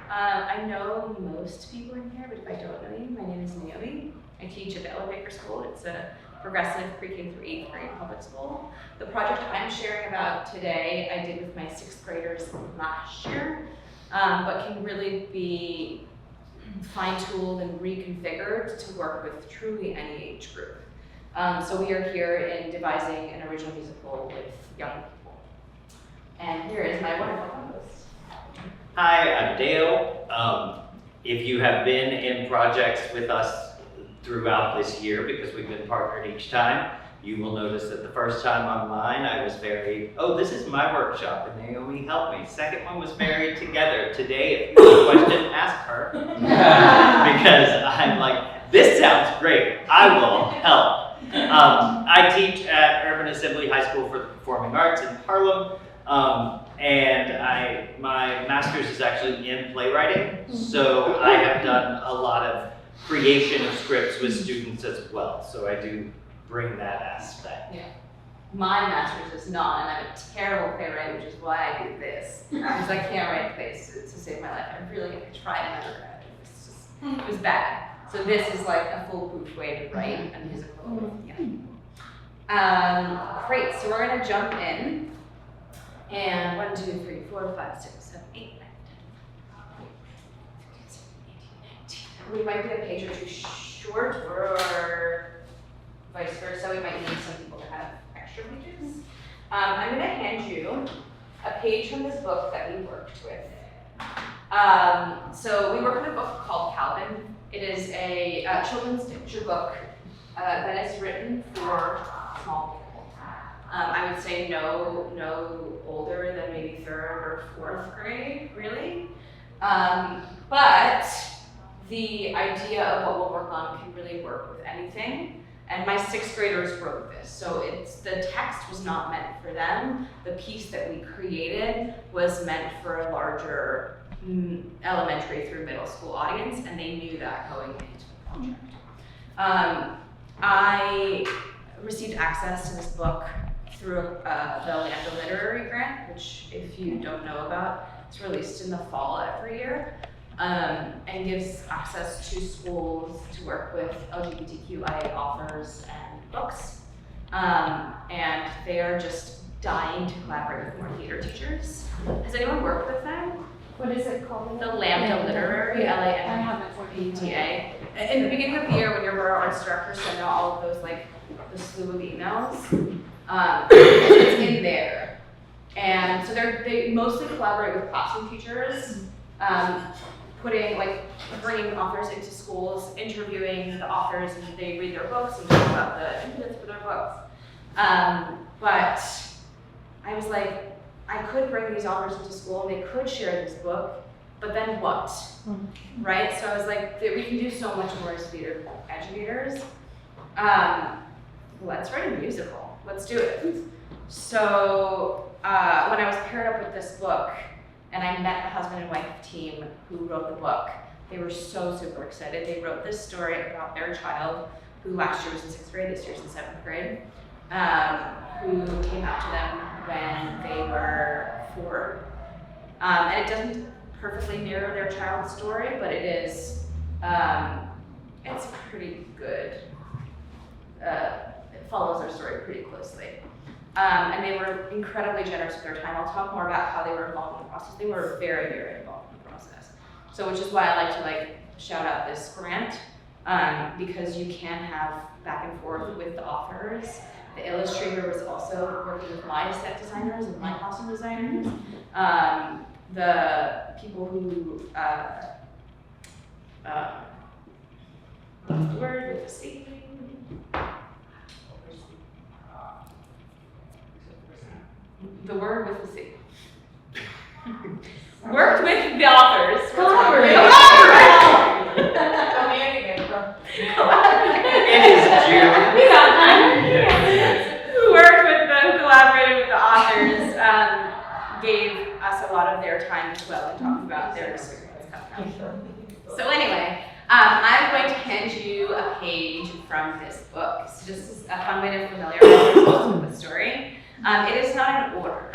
I know most people in here, but if I don't know you, my name is Naomi. I teach at the Elevator School. It's a progressive pre-K through 8th grade public school. The project I'm sharing about today, I did with my 6th graders last year, but can really be fine-tuned and reconfigured to work with truly any age group. So we are here in devising an original musical with young people. And here is my wonderful co-host. Hi, I'm Dale. If you have been in projects with us throughout this year, because we've been partnered each time, you will notice that the first time online I was very, oh, this is my workshop and Naomi helped me. Second one was very together. Today, if you have a question, ask her. Because I'm like, this sounds great, I will help. I teach at Urban Assembly High School for the Performing Arts in Harlem. And my master's is actually in playwriting, so I have done a lot of creation of scripts with students as well, so I do bring that aspect. Yeah. My master's is not, and I'm a terrible playwright, which is why I do this. Because I can't write plays to save my life. I really tried and never got it. It was bad. So this is like a foolproof way to write a musical. Yeah. Great, so we're gonna jump in. And 1, 2, 3, 4, 5, 6, 7, 8, 9, 10. We might be a page or two short, or vice versa. We might need some people to have extra pages. I'm going to hand you a page from this book that we worked with. So we worked with a book called Calvin. It is a children's picture book that is written for small people. I would say no older than maybe 3rd or 4th grade, really. But the idea of what we'll work on can really work with anything. And my 6th graders wrote this, so the text was not meant for them. The piece that we created was meant for a larger elementary through middle school audience, and they knew that going into the project. I received access to this book through the Lambda Literary Grant, which, if you don't know about, it's released in the fall every year, and gives access to schools to work with LGBTQIA authors and books. And they are just dying to collaborate with more theater teachers. Has anyone worked with them? What is it called? The Lambda Literary, LAMBDA. In the beginning of the year, when your arts director sent out all of those, like, the slew of emails, it's in there. And so they mostly collaborate with classroom teachers, bringing authors into schools, interviewing the authors, and they read their books and talk about the inputs for their books. But I was like, I could bring these authors into school, and they could share this book, but then what? Right? So I was like, we can do so much more as theater educators. Let's write a musical. Let's do it. So when I was paired up with this book, and I met the husband and wife team who wrote the book, they were so super excited. They wrote this story about their child, who last year was in 6th grade, this year's in 7th grade, who came out to them when they were 4. And it doesn't perfectly mirror their child's story, but it is, it's pretty good. It follows their story pretty closely. And they were incredibly generous with their time. I'll talk more about how they were involved in the process. They were very, very involved in the process. So which is why I like to shout out this grant, because you can have back and forth with the authors. The illustrator was also working with my set designers and my costume designers. The people who, what's the word with the C? The word with the C. Worked with the authors. Collaborate. It is June. We got time. Who worked with them, collaborated with the authors, gave us a lot of their time as well and talked about their experience coming out. So anyway, I'm going to hand you a page from this book. So this is a fun way to familiarize yourself with the story. It is not in order.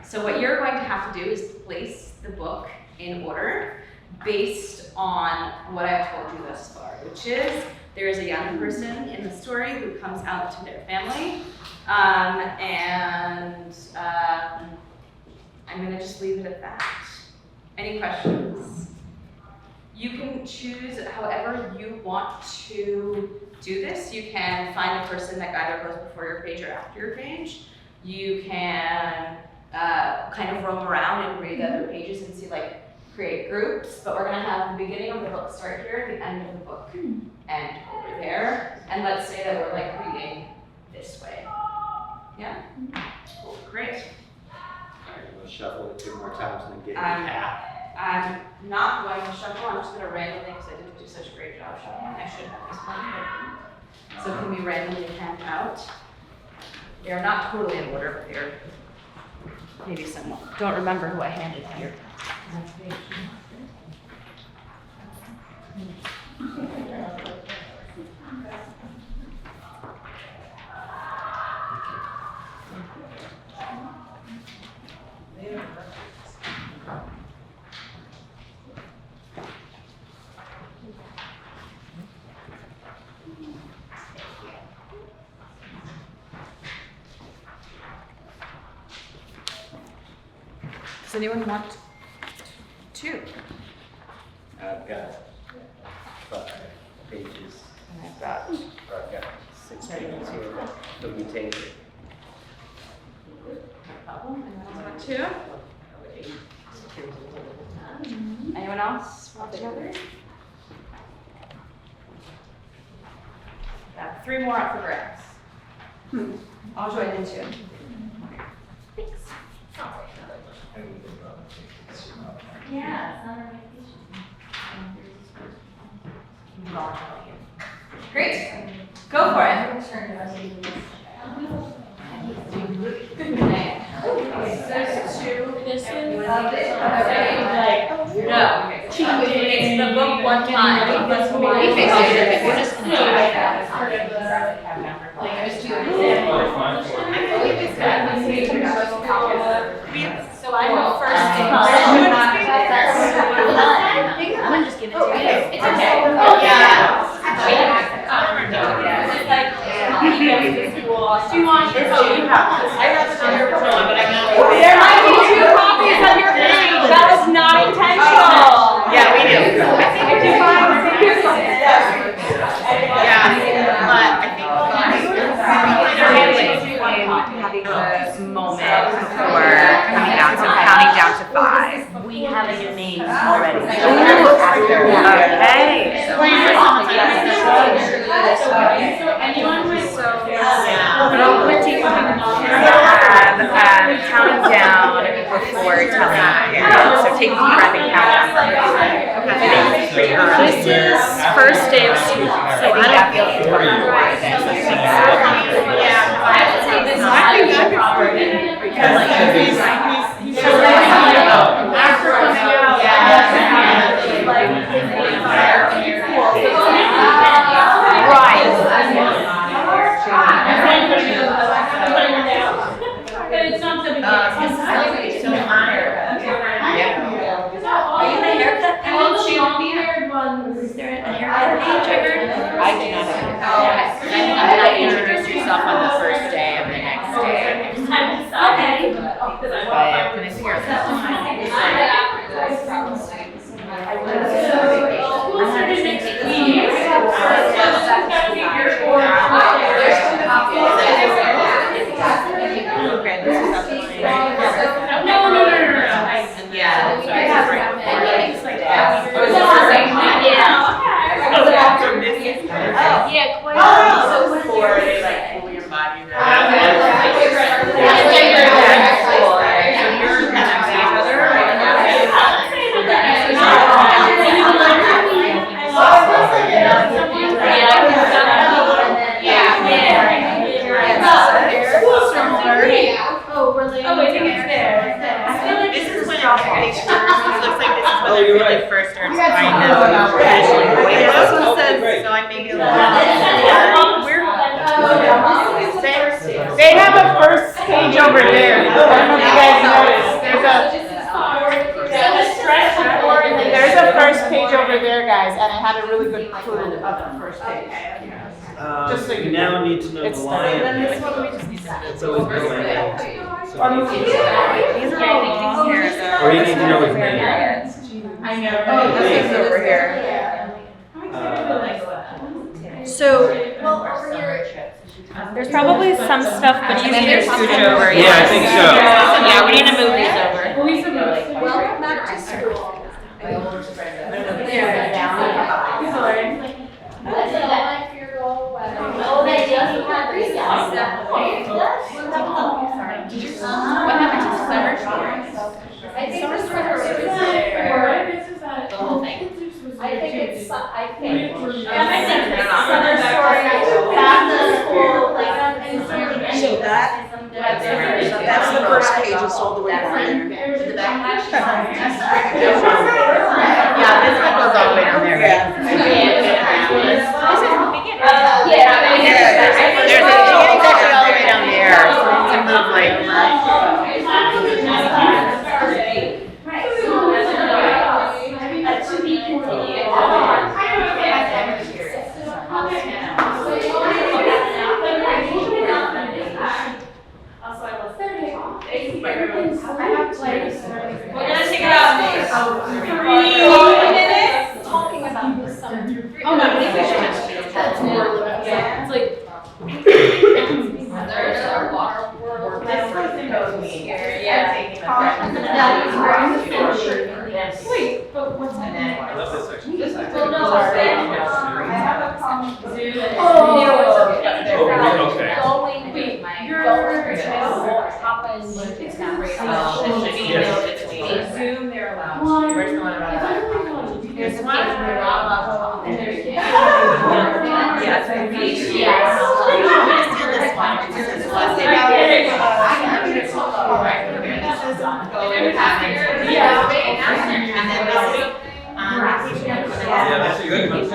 So what you're going to have to do is place the book in order. based on what I've told you thus far, which is there is a young person in the story who comes out to their family, I'm gonna just leave it at that. Any questions? You can choose however you want to do this. You can find a person that either goes before your page or after your page. You can kind of roam around and read the other pages and see, like, create groups, but we're gonna have the beginning of the book start here, the end of the book end over there. And let's say that we're like reading this way. Yeah? Cool, great. All right, we'll shuffle it 2 more times and then get in Um, half. I'm not going to shuffle, I'm just gonna randomly, because I didn't do such a great job shuffling. I should have this one, but I didn't. So can we randomly hand out? They are not totally in order, but they're maybe somewhat. Don't remember who I handed here. Does anyone want 2? I've got 5 pages. And I've got I've got 6 pages here. So we take it. no problem. Anyone else want 2? Anyone else want the other? Got 3 more up for grabs. I'll join in too. Thanks. Yeah, it's not a vacation. Great. Go for it. There's 2. This No. is It's the book one time. That's what we fixed it. We're just gonna do it like that. As part of the like, there's 2 So I have first I'm just gonna do it. It's okay. Yeah. It's like, do you want this? Oh, you have this. I have another one, but I'm not. There might be 2 copies of your page. That was not intentional. Yeah, we do. I think if you find yeah, but I think having a moment before counting down to 5. We have a new name already. Okay. Counting down before telling. So take a deep breath and count down. This is first day of school. So I don't feel I would say this is introduce yourself on the first day of the next day. Okay. But can I figure out that? Yeah, quite. So for like fully embodied. Oh, I think it's there. I feel like this is when it looks like this is when it really first starts kind of officially. It also says, so I made it a little. They have a first page over there. I don't know if you guys noticed. There's a first need to know the line. Then this one we just need to. It's always the line. These are all long hair. Or you need to know his name. I know. Oh, this is over here. So, there's probably some stuff easier to scooch over. Yeah, I think so. Yeah, we need to move these over. Welcome back to school. Oh, they just had these. What happened to the summer stories? I think the summer The whole thing. I think it's, I think. I think they're not. Summer story, back to school, like, and So that's the first page, it's all the way down there. to the back. Yeah, this one goes all the way down there, right? This is the beginning. There's a beginning section all the way down there, so it's a move like. We're gonna take about 3 minutes talking about the summer. Oh, no, That's more. Yeah. It's like. There's our water world. This person goes here, Yeah. Wait, but what's that? I love this section. Well, no, Sorry. then, I have a comment. Oh, okay. Going, Wait, you're going to Papa and it's not great. Oh, Zoom, they're allowed. Where's the one about that? There's one where they're not allowed to talk. And there's. Yes. This one, this is one. And then this is, Yeah, that's a good one. I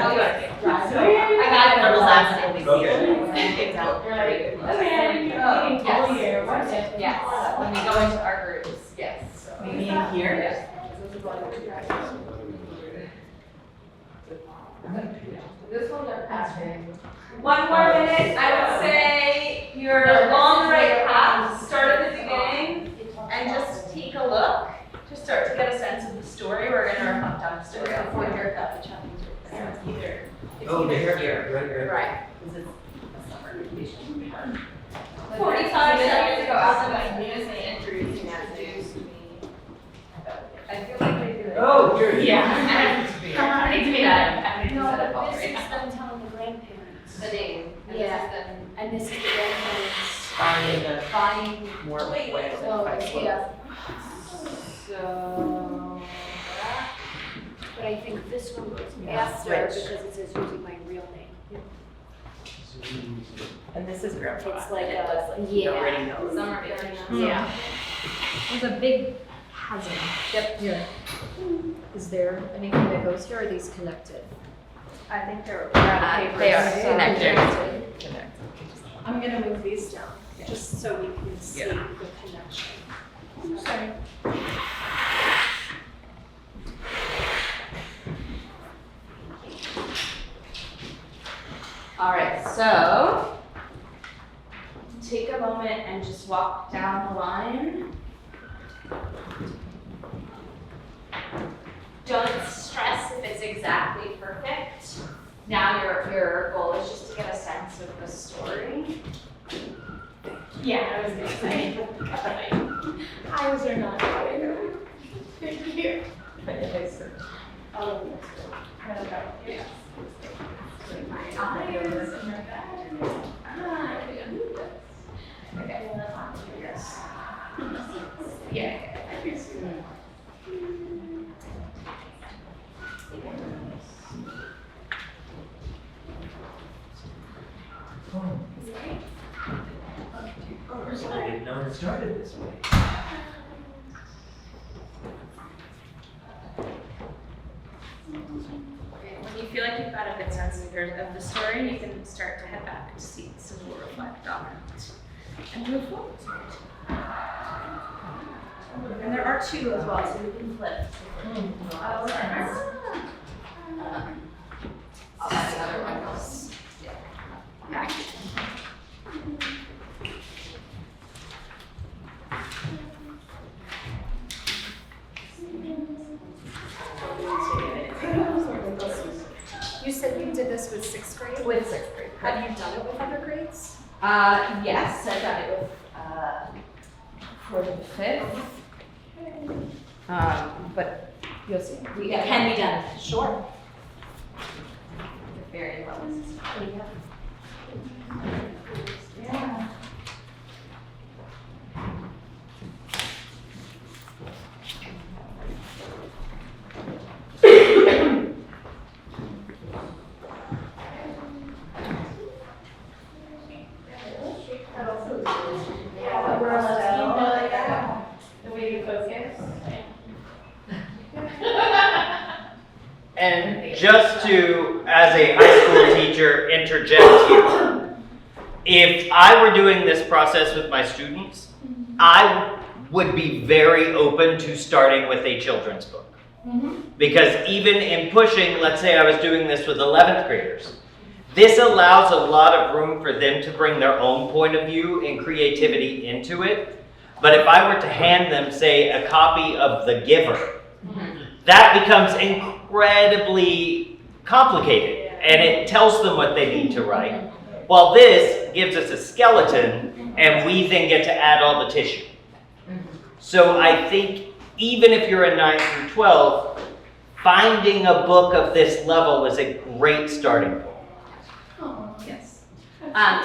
got it on the last day. Okay. Yes, when we go into our groups, yes. Maybe in here? This one's our password. One more minute, I would say you're on the right path, start at the beginning, and just take a look, just start to get a sense of the story. We're gonna reflect on the story before your haircut, which happens right Oh, the haircut, right, there. right. Right. 45 seconds ago, after my news, they introduced me. I feel like they do it. Oh, here. Yeah. I need to be that. I need to No, set it but up this right is now. them telling the grandparents. The name. And Yeah. This is them. And this is the grandparents Finding the buying. more ways So, yeah. So, but I think this one goes after Switch. because it says using my real name. And this is grandpa. It's like It looks like he yeah. already knows. Summer vacation. Yeah. There's a big chasm. Yep. Here. Is there anything that goes here, or are these connected? I think they're. They are connected. I'm gonna move these down, just so we can see the connection. Sorry. All right, so take a moment and just walk down the line. Don't stress if it's exactly perfect. Now your goal is just to get a sense of the story. Yeah, I was gonna say. Eyes are not going. Thank you. Oh, Yeah. I didn't know it started this way. When you feel like you've got a good sense of the story, you can start to head back to seats and we'll reflect on it and move forward. And there are two as well, so we can flip. I'll add another one else. Back. with sixth grade? With sixth grade. Have you done it with other grades? Yes, I've done it with, for the fifth. But you'll see, it can be done. Sure. Very levels. Yeah. The way you focus. And just to, as a high school teacher, interject here. If I were doing this process with my students, I would be very open to starting with a children's book. Because even in pushing, let's say I was doing this with 11th graders, this allows a lot of room for them to bring their own point of view and creativity into it. But if I were to hand them, say, a copy of The Giver, that becomes incredibly complicated, and it tells them what they need to write. While this gives us a skeleton, and we then get to add all the tissue. So I think even if you're a 9 through 12, finding a book of this level is a great starting point. Yes.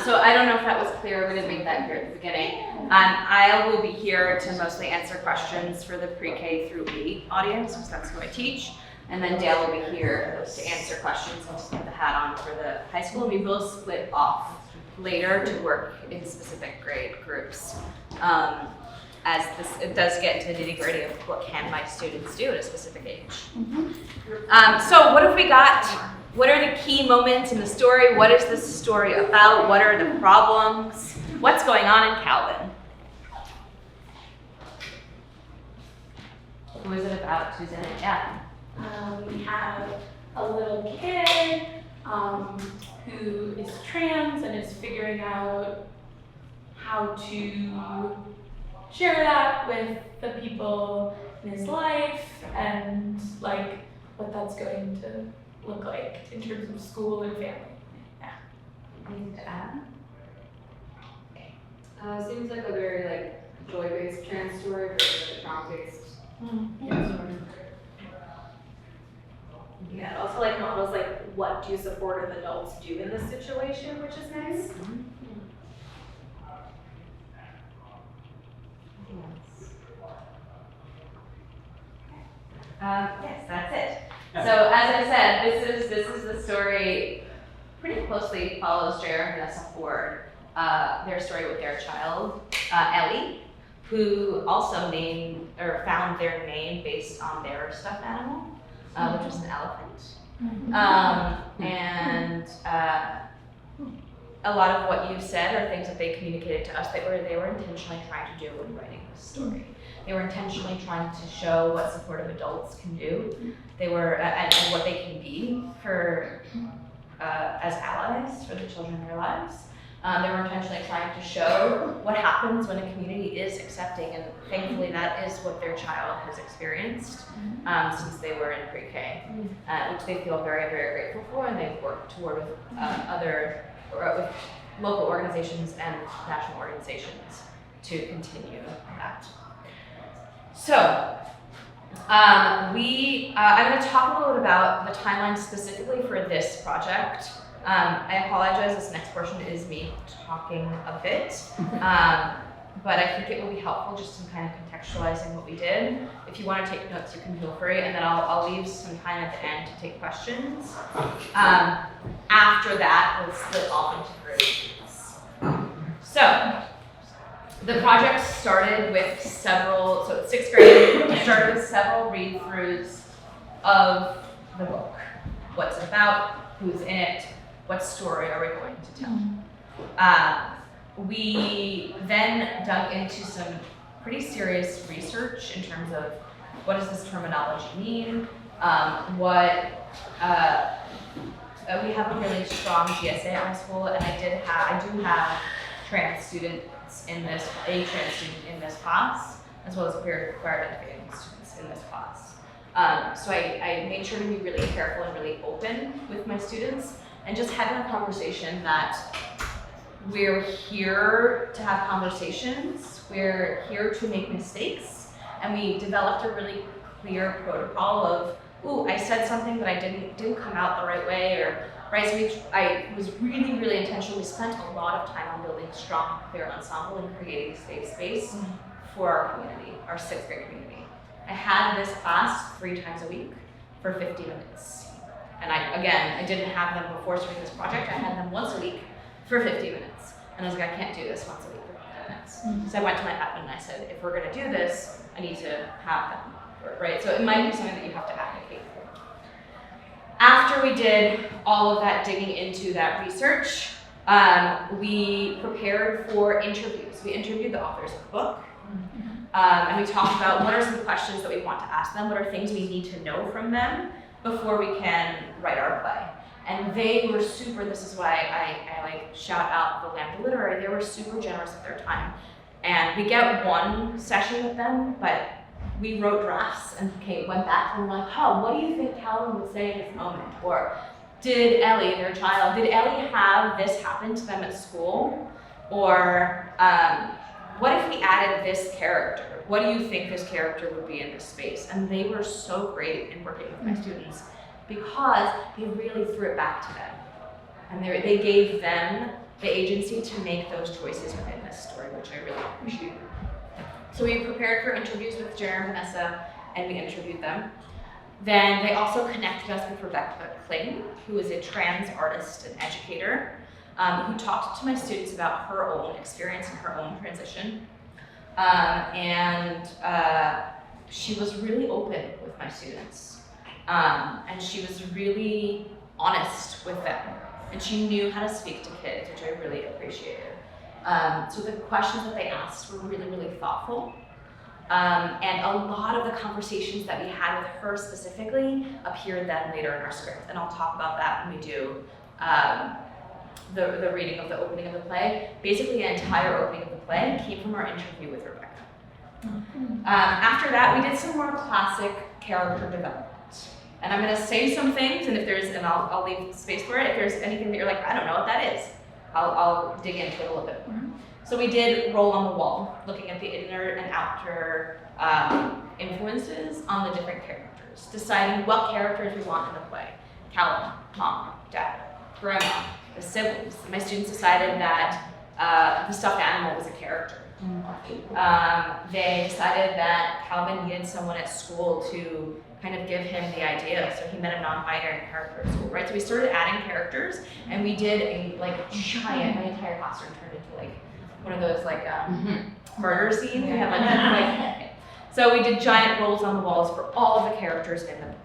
So I don't know if that was clear, we didn't make that clear at the beginning. I will be here to mostly answer questions for the pre-K through 8 audience, because that's who I teach. And then Dale will be here to answer questions and just get the hat on for the high school. We will split off later to work in specific grade groups. As it does get into the nitty-gritty of what can my students do at a specific age. So what have we got? What are the key moments in the story? What is this story about? What are the problems? What's going on in Calvin? Who is it about? Who's in it? Yeah. We have a little kid who is trans and is figuring out how to share that with the people in his life and like what that's going to look like in terms of school and family. Anything to add? Seems like a very like joy-based trans story versus like a trauma-based story. Yeah, it also like models like what do supportive adults do in this situation, which is nice. Yes, that's it. So as I said, this is the story pretty closely follows Jared and Vanessa Ford, their story with their child, Ellie, who also found their name based on their stuffed animal, which was an elephant. And a lot of what you said are things that they communicated to us that they were intentionally trying to do when writing this story. They were intentionally trying to show what supportive adults can do. They were, and what they can be for, as allies for the children in their lives. They were intentionally trying to show what happens when a community is accepting, and thankfully that is what their child has experienced since they were in pre-K, which they feel very, very grateful for, and they've worked toward with with local organizations and national organizations to continue that. So, I'm going to talk a little bit about the timeline specifically for this project. I apologize, this next portion is me talking a bit, but I think it will be helpful just in kind of contextualizing what we did. If you want to take notes, you can feel free, and then I'll leave some time at the end to take questions. After that, we'll split off into groups. So, the project started with several, so it's 6th grade, it started with several read-throughs of the book. What's it about, who's in it, what story are we going to tell? We then dug into some pretty serious research in terms of what does this terminology mean, we have a really strong GSA at my school, and I do have trans students in this, a trans student in this class, as well as queer identifying students in this class. So I made sure to be really careful and really open with my students and just having a conversation that we're here to have conversations, we're here to make mistakes, and we developed a really clear protocol of, ooh, I said something that I didn't come out the right way, or right, so I was really, really intentional. We spent a lot of time on building a strong, clear ensemble and creating a safe space for our community, our 6th grade community. I had this class 3 times a week for 50 minutes. And I didn't have them before starting this project. I had them once a week for 50 minutes. And I was like, I can't do this once a week for 50 minutes. So I went to my admin and I said, if we're gonna do this, I need to have them, right? So it might be something that you have to advocate for. After we did all of that digging into that research, we prepared for interviews. We interviewed the authors of the book. And we talked about what are some questions that we want to ask them, what are things we need to know from them before we can write our play. And they were super, this is why I like shout out the Lambda Literary, they were super generous with their time. And we get 1 session with them, but we wrote drafts and went back and we're like, oh, what do you think Calvin would say in this moment? Or did Ellie, their child, did Ellie have this happen to them at school? Or what if we added this character? What do you think this character would be in this space? And they were so great in working with my students because they really threw it back to them. And they gave them the agency to make those choices within this story, which I really appreciate. So we prepared for interviews with Jeremy and Vanessa, and we interviewed them. Then they also connected us with Rebecca Kling, who is a trans artist and educator, who talked to my students about her own experience and her own transition. She was really open with my students. And she was really honest with them. And she knew how to speak to kids, which I really appreciated. So the questions that they asked were really, really thoughtful. And a lot of the conversations that we had with her specifically appeared then later in our script. And I'll talk about that when we do the reading of the opening of the play. Basically, the entire opening of the play came from our interview with Rebecca. After that, we did some more classic character development. And I'm gonna say some things, and if there's, and I'll leave space for it, if there's anything that you're like, I don't know what that is, I'll dig into it a little bit more. So we did roll on the wall, looking at the inner and outer influences on the different characters, deciding what characters we want in the play. Calvin, mom, dad, grandma, the siblings. My students decided that the stuffed animal was a character. They decided that Calvin needed someone at school to kind of give him the idea, so he met a non-binary character at school, right? So we started adding characters, and we did a giant, my entire classroom turned into like one of those murder scenes. We had so we did giant rolls on the walls for all of the characters in the book.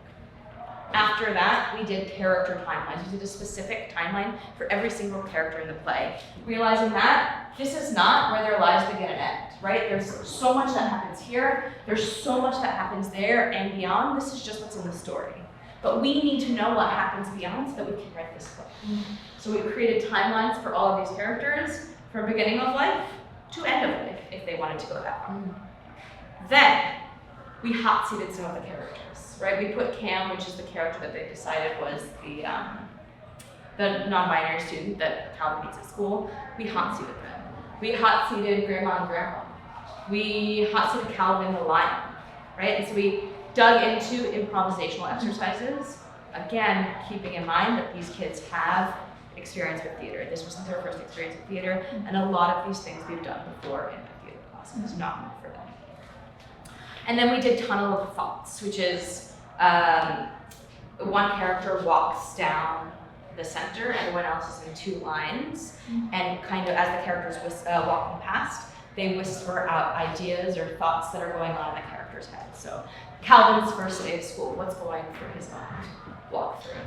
After that, we did character timelines. We did a specific timeline for every single character in the play, realizing that this is not where their lives begin and end, right? There's so much that happens here, there's so much that happens there and beyond. This is just what's in the story. But we need to know what happens beyond so that we can write this play. So we created timelines for all of these characters from beginning of life to end of life, if they wanted to go that far. Then, we hot-seated some of the characters, right? We put Cam, which is the character that they decided was the non-binary student that Calvin meets at school. We hot-seated them. We hot-seated Grandma and Grandpa. We hot-seated Calvin the lion, right? And so we dug into improvisational exercises, again, keeping in mind that these kids have experience with theater. This wasn't their first experience with theater, and a lot of these things we've done before in the theater classes, not new for them. And then we did Tunnel of Thoughts, which is one character walks down the center, everyone else is in 2 lines, and kind of as the characters walking past, they whisper out ideas or thoughts that are going on in the character's head. So Calvin's first day of school, what's going through his mind? Walk through.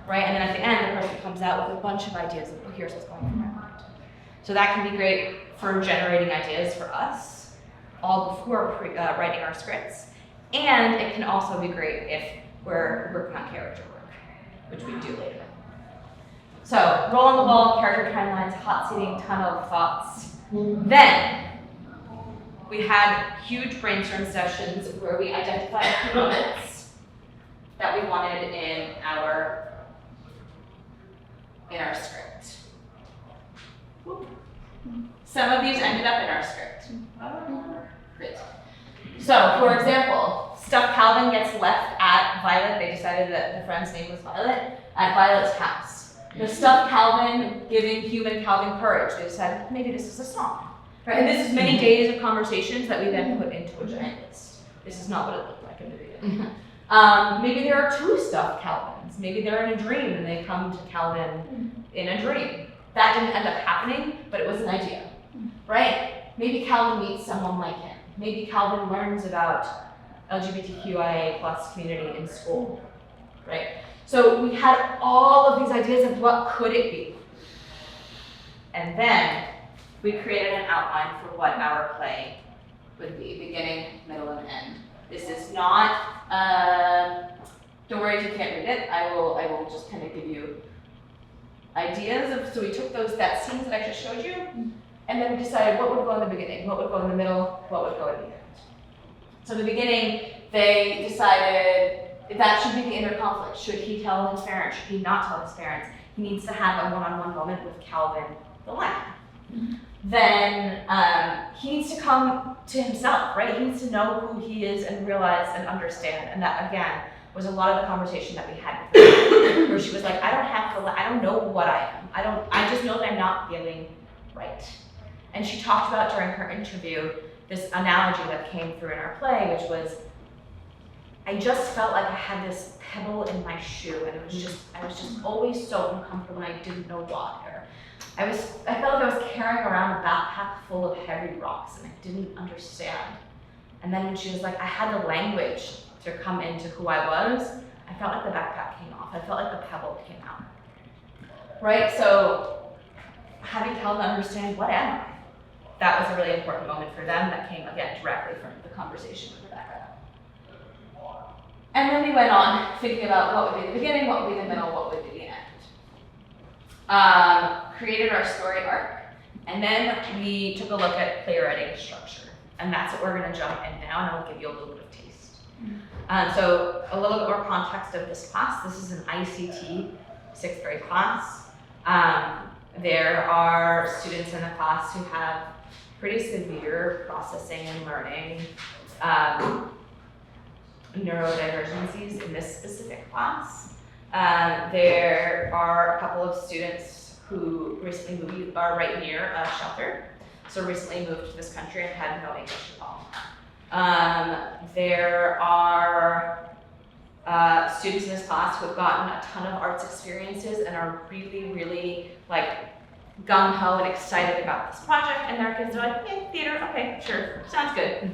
Right, and then at the end, the person comes out with a bunch of ideas of, oh, here's what's going through my mind. So that can be great for generating ideas for us, all before writing our scripts. And it can also be great if we're working on character work, which we do later. So, roll on the wall, character timelines, hot seating, tunnel of thoughts. Then, we had huge brainstorm sessions where we identified a few moments that we wanted in our in our script. Some of these ended up in our script. Great. So, for example, stuffed Calvin gets left at Violet. They decided that the friend's name was Violet, at Violet's house. The stuffed Calvin giving human Calvin courage. They decided maybe this is a song. Right? And this is many days of conversations that we then put into a giant list. This is not what it looked like in the beginning. Maybe there are 2 stuffed Calvins. Maybe they're in a dream and they come to Calvin in a dream. That didn't end up happening, but it was an idea, right? Maybe Calvin meets someone like him. Maybe Calvin learns about LGBTQIA+ community in school, right? So we had all of these ideas of what could it be. And then we created an outline for what our play would be, beginning, middle, and end. This is not, don't worry if you can't read it. I will just kind of give you ideas of, so we took that scenes that I just showed you, and then we decided what would go in the beginning, what would go in the middle, what would go at the end. So in the beginning, they decided that should be the inner conflict. Should he tell his parents? Should he not tell his parents? He needs to have a one-on-one moment with Calvin the lamb. Then he needs to come to himself, right? He needs to know who he is and realize and understand. And that, again, was a lot of the conversation that we had with her, where she was like, I don't know what I am. I just know that I'm not feeling right. And she talked about during her interview this analogy that came through in our play, which was, I just felt like I had this pebble in my shoe, and I was just always so uncomfortable, and I didn't know why. Or I felt like I was carrying around a backpack full of heavy rocks, and I didn't understand. And then when she was like, I had the language to come into who I was, I felt like the backpack came off. I felt like the pebble came out. Right? So having Calvin understand, what am I? That was a really important moment for them that came, again, directly from the conversation with Rebecca. And then we went on thinking about what would be the beginning, what would be the middle, what would be the end. Created our story arc, and then we took a look at playwriting structure. And that's what we're gonna jump in now, and I'll give you a little bit of taste. So a little bit more context of this class. This is an ICT 6th grade class. There are students in the class who have pretty severe processing and learning neurodivergencies in this specific class. There are a couple of students who recently moved, are right near a shelter. So recently moved to this country and had no English at all. There are students in this class who have gotten a ton of arts experiences and are really, really like gung-ho and excited about this project, and their kids are like, yeah, theater, okay, sure, sounds good.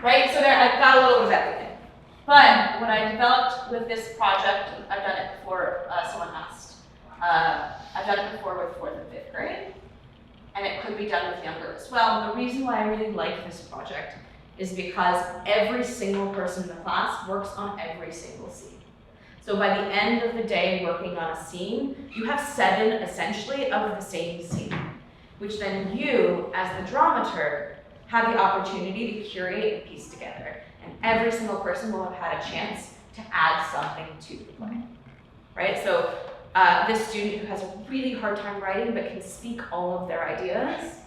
Right, so I've got a little bit of everything. But what I developed with this project, I've done it before, someone asked, I've done it before with 4th and 5th grade, and it could be done with younger as well. The reason why I really like this project is because every single person in the class works on every single scene. So by the end of the day working on a scene, you have 7 essentially of the same scene, which then you, as the dramaturg, have the opportunity to curate and piece together. And every single person will have had a chance to add something to the play, right? So this student who has a really hard time writing but can speak all of their ideas,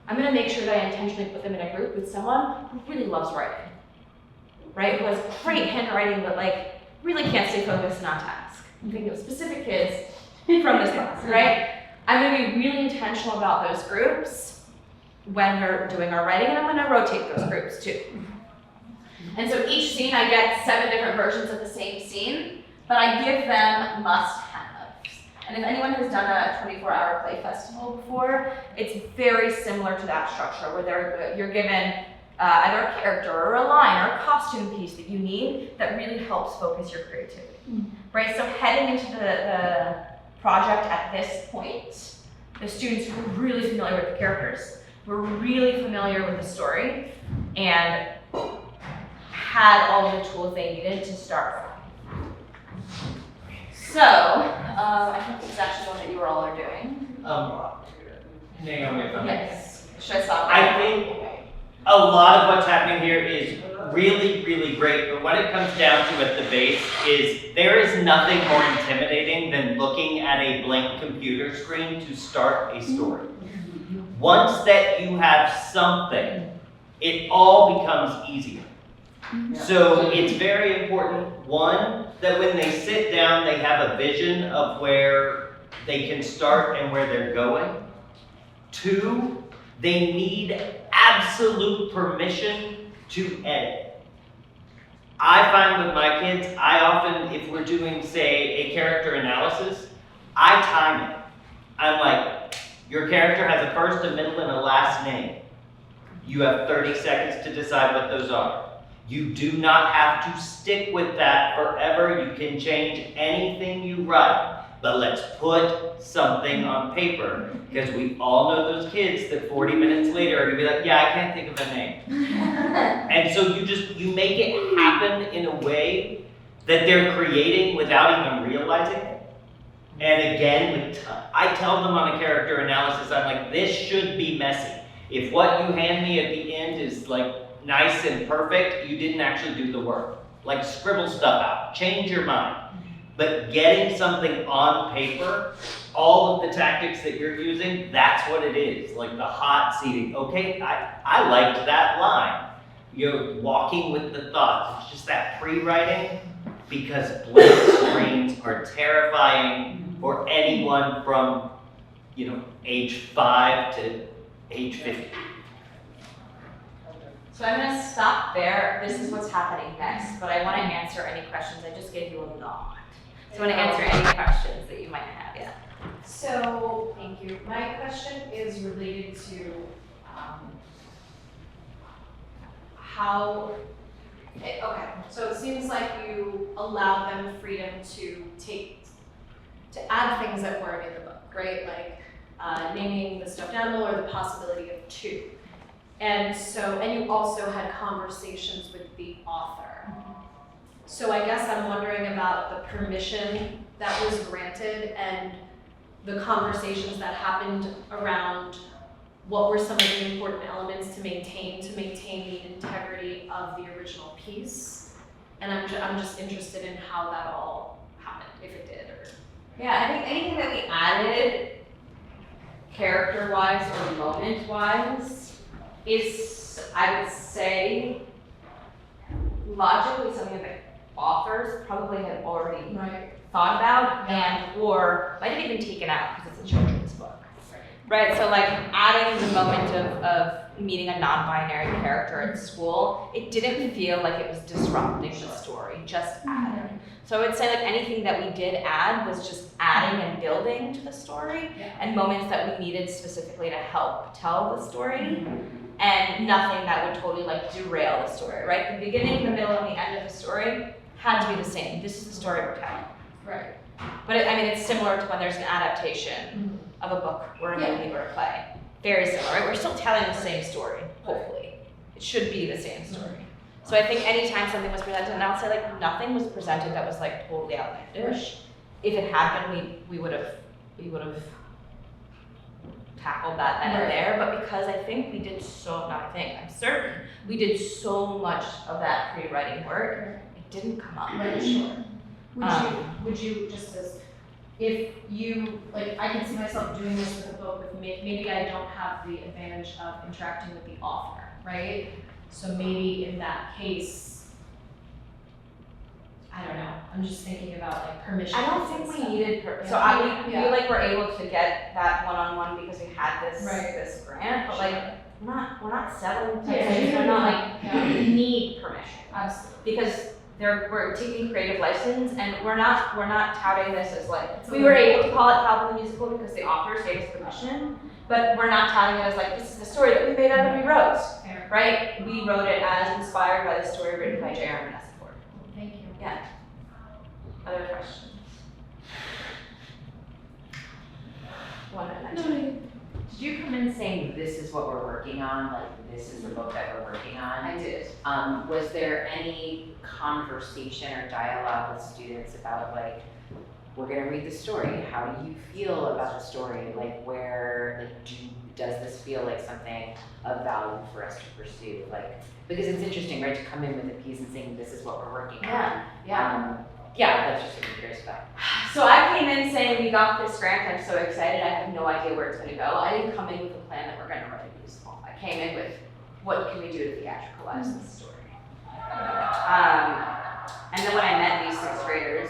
I'm gonna make sure that I intentionally put them in a group with someone who really loves writing, right? Who has great handwriting but like really can't stay focused and on task. I'm thinking of specific kids from this class, right? I'm gonna be really intentional about those groups when we're doing our writing, and I'm gonna rotate those groups too. And so each scene, I get 7 different versions of the same scene, but I give them must-haves. And if anyone has done a 24-hour play festival before, it's very similar to that structure where you're given either a character or a line or a costume piece that you need that really helps focus your creativity, right? So heading into the project at this point, the students were really familiar with the characters, were really familiar with the story, and had all the tools they needed to start from. So, I think this is actually one that you all are doing. Naomi, if I may. Yes. Should I stop? I think a lot of what's happening here is really, really great, but what it comes down to at the base is there is nothing more intimidating than looking at a blank computer screen to start a story. Once that you have something, it all becomes easier. So it's very important, one, that when they sit down, they have a vision of where they can start and where they're going. Two, they need absolute permission to edit. I find with my kids, I often, if we're doing, say, a character analysis, I time it. I'm like, your character has a first, a middle, and a last name. You have 30 seconds to decide what those are. You do not have to stick with that forever. You can change anything you write, but let's put something on paper, because we all know those kids that 40 minutes later are gonna be like, yeah, I can't think of a name. And so you make it happen in a way that they're creating without even realizing it. And again, I tell them on a character analysis, I'm like, this should be messy. If what you hand me at the end is like nice and perfect, you didn't actually do the work. Like scribble stuff out, change your mind. But getting something on paper, all of the tactics that you're using, that's what it is. Like the hot seating. Okay, I liked that line. You're walking with the thoughts. It's just that pre-writing, because blank screens are terrifying for anyone from, age 5 to age 50. So I'm gonna stop there. This is what's happening next, but I wanna answer any questions. I just gave you a lot. So I wanna answer any questions that you might have, yeah. So, thank you. My question is related to okay, so it seems like you allow them freedom to add things that weren't in the book, right? Like naming the stuffed animal or the possibility of 2. And you also had conversations with the author. So I guess I'm wondering about the permission that was granted and the conversations that happened around what were some of the important elements to maintain the integrity of the original piece. And I'm just interested in how that all happened, if it did or. Yeah, I think anything that we added character-wise or moment-wise is, I would say, logically something that authors probably had already thought about or might have even taken out because it's a children's book. Right, so like adding the moment of meeting a non-binary character at school, it didn't feel like it was disrupting the story, just adding. So I would say like anything that we did add was just adding and building to the story and moments that we needed specifically to help tell the story and nothing that would totally like derail the story, right? The beginning, the middle, and the end of the story had to be the same. This is the story we're telling. Right. But it's similar to when there's an adaptation of a book or a movie or a play. Very similar, right? We're still telling the same story, hopefully. It should be the same story. So I think anytime something was presented, and I'll say like nothing was presented that was like totally outlandish. If it had been, we would have tackled that then and there, but because I think we did I'm certain we did so much of that pre-writing work, it didn't come up. Would you just as, if you, like, I can see myself doing this with a book with maybe I don't have the advantage of interacting with the author, right? So maybe in that case, I don't know, I'm just thinking about like permission. I don't think we needed we like were able to get that one-on-one because we had this grant, but like we're not selling things. We're not like we need permission. Absolutely. Because we're taking creative license and we're not touting this as like we were able to call it Calvin the Musical because the authors gave us permission, but we're not touting it as like this is the story that we made up and we wrote. Right? We wrote it as inspired by the story written by J.R. and Vanessa Ford. Thank you. Yeah. Other questions? Did you come in saying this is what we're working on, like this is the book that we're working on? I did. Was there any conversation or dialogue with students about like, we're gonna read the story, how do you feel about the story? Like does this feel like something of value for us to pursue? Like, because it's interesting, right, to come in with a piece and saying, this is what we're working on. Yeah. Yeah, that's just what I'm curious about. So I came in saying, we got this grant, I'm so excited, I have no idea where it's gonna go. I didn't come in with a plan that we're gonna write a musical. I came in with, what can we do to theatricalize this story? And then when I met these sixth graders,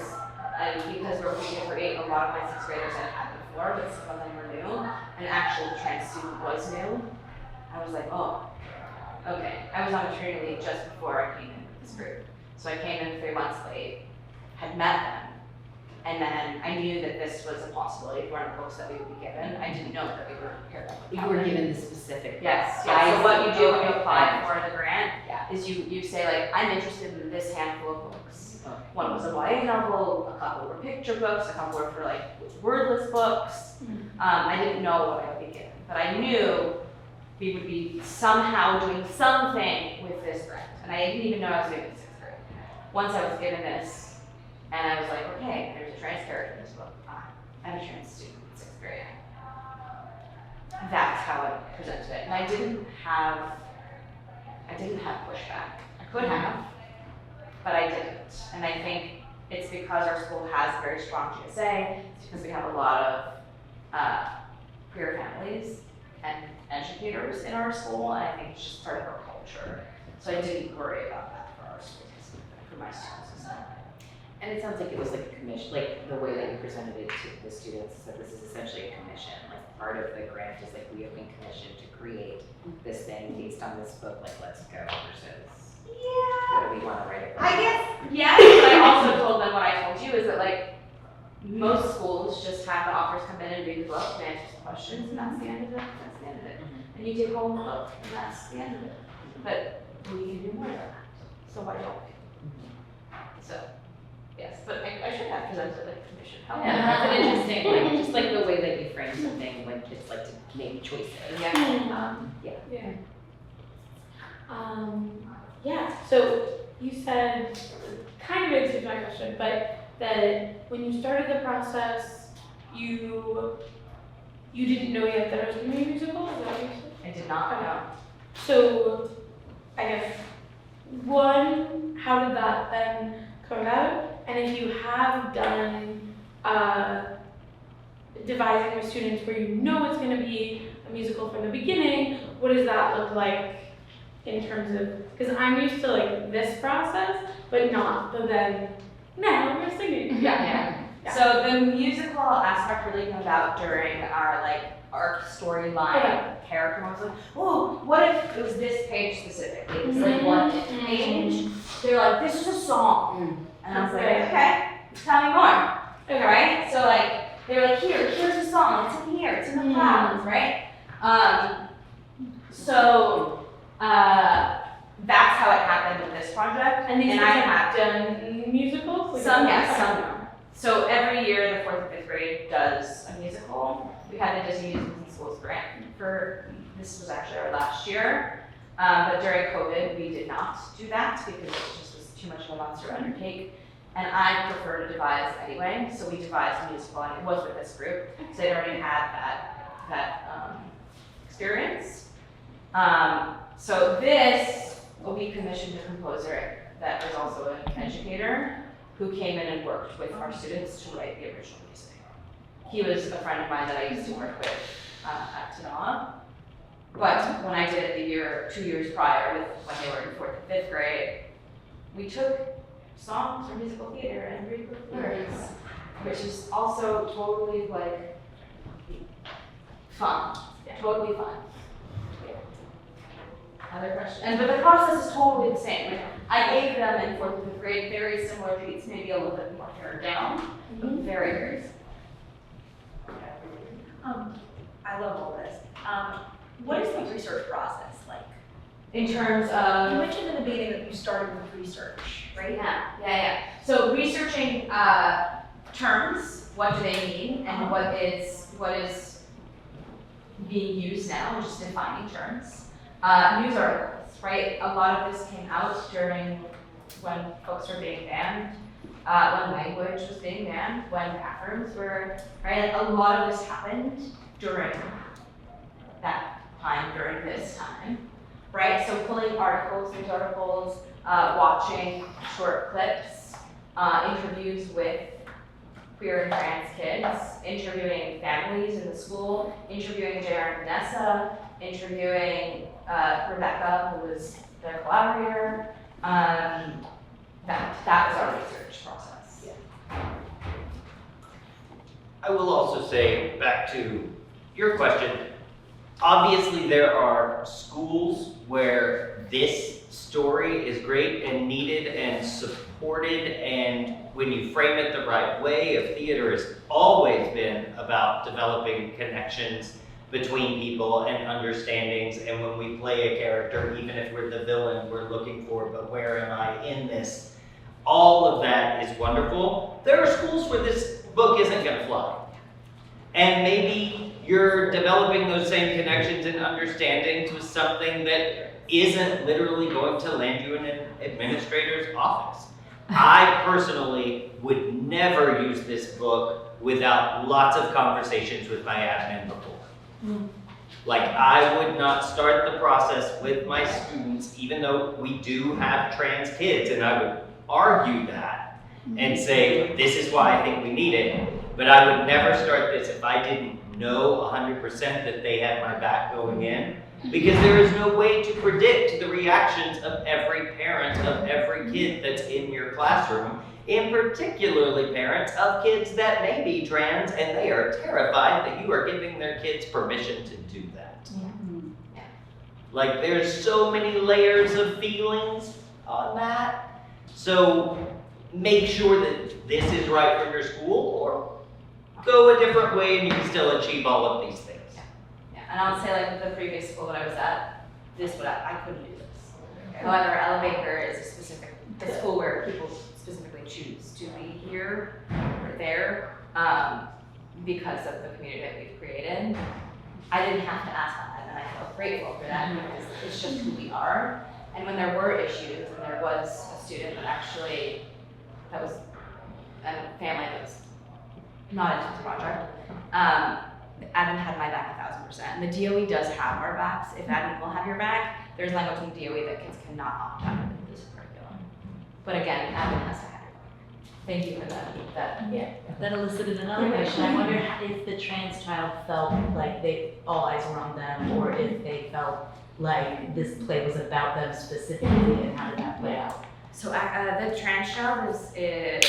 and because we're pre-K-8, a lot of my sixth graders I'd had before, but some of them were new. An actual trans student was new. I was like, oh, okay. I was on maternity leave just before I came in with this group. So I came in 3 months late, had met them, and then I knew that this was a possibility for one of the books that we would be given. I didn't know that we were paired up with You were given the specific. Yes, I yes. So what you see. do when you Okay. apply for the grant Yeah. is you say like, I'm interested in this handful of books. Okay. One was a YA novel, a couple were picture books, a couple were for like wordless books. I didn't know what I would be given, but I knew we would be somehow doing something with this grant. And I didn't even know I was doing it in sixth grade. Once I was given this, and I was like, okay, there's a trans character in this book. I'm a trans student in sixth grade. That's how I presented it. And I didn't have pushback. I could have, but I didn't. And I think it's because our school has a very strong GSA. It's because we have a lot of queer families and educators in our school. And I think it's just part of our culture. So I didn't worry about that for our schools, for my students as well. And it sounds like it was like a commission, like the way that you presented it to the students, is that this is essentially a commission. Like part of the grant is like, we have been commissioned to create this thing based on this book, like let's go versus what do we want to write about? I guess, yes, but I also told them what I told you is that like most schools just have the offers come in and read the book and answer some questions and that's the end of it. That's the end of it. And you take home the book and that's the end of it. But we can do more than that. So why don't we? So, yes, but I should have presented like commission. Yeah, that's an interesting, like, just like the way that you frame something when it's like to make choices. Yeah. Yeah, so you said, kind of answered my question, but that when you started the process, you didn't know yet that it was going to be a musical, is that what you said? I did not know. So, I guess, one, how did that then come about? And if you have done devising with students where you know it's going to be a musical from the beginning, what does that look like in terms of, because I'm used to like this process, but then now we're singing. Yeah. So the musical aspect really came about during our like arc storyline character. I was like, oh, what if it was this page specifically? It's like one page. They're like, this is a song. And I was like, okay, tell me more. Okay. Right? So like, they were like, here's the song. It's in here. It's in the clouds, right? That's how it happened with this project. And these And kids I have done musicals? Like, some yes, some no. So every year, the 4th and 5th grade does a musical. We had the Disney Musicals in Schools grant for, this was actually our last year. But during COVID, we did not do that because it just was too much of a monster undertake. And I prefer to devise anyway, so we devised a musical and it was with this group. So they already had that experience. So this, we commissioned a composer that was also an educator who came in and worked with our students to write the original music. He was a friend of mine that I used to work with at Tanoa. But when I did it 2 years prior, when they were in 4th and 5th grade, we took songs from musical theater and rewrote lyrics, which is also totally like fun, totally fun. Other question? But the process is totally the same. Like, I gave them in 4th and 5th grade very similar beats, maybe a little bit more pared down, but very, very similar. I love all this. What is the research process like? In terms You of, mentioned in the beginning that you started with research, right? yeah. So researching terms, what do they mean, and what is being used now, just defining terms. News articles, right? A lot of this came out during when books were being banned, when language was being banned, when bathrooms were, right? Like a lot of this happened during that time during this time, right? So pulling articles, news articles, watching short clips, interviews with queer and trans kids, interviewing families in the school, interviewing Jared and Vanessa, interviewing Rebecca, who was their collaborator. That was our research process. I will also say, back to your question, obviously there are schools where this story is great and needed and supported, and when you frame it the right way, if theater has always been about developing connections between people and understandings, and when we play a character, even if we're the villain we're looking for, but where am I in this? All of that is wonderful. There are schools where this book isn't gonna fly. And maybe you're developing those same connections and understandings with something that isn't literally going to land you in an administrator's office. I personally would never use this book without lots of conversations with my admin before. Like, I would not start the process with my students, even though we do have trans kids, and I would argue that and say, this is why I think we need it, but I would never start this if I didn't know 100% that they had my back going in, because there is no way to predict the reactions of every parent of every kid that's in your classroom, and particularly parents of kids that may be trans and they are terrified that you are giving their kids permission to do that. Like, there's so many layers of feelings on that. So make sure that this is right for your school, or go a different way and you can still achieve all of these things. Yeah, and I'll say, like, the previous school that I was at, I couldn't do this. However, Elevator is a school where people specifically choose to be here or there because of the community that we've created. I didn't have to ask that, and I feel grateful for that because it's just who we are. And when there were issues, and there was a student that was a family that was not into the project, admin had my back 1,000%. And the DOE does have our backs. If admin will have your back, there's language in the DOE that kids cannot opt out of this curriculum. But again, admin has to have your back. Thank you for that. That elicited another question. I wonder if the trans child felt like all eyes were on them, or if they felt like this play was about them specifically, and how did that play out? So the trans child was in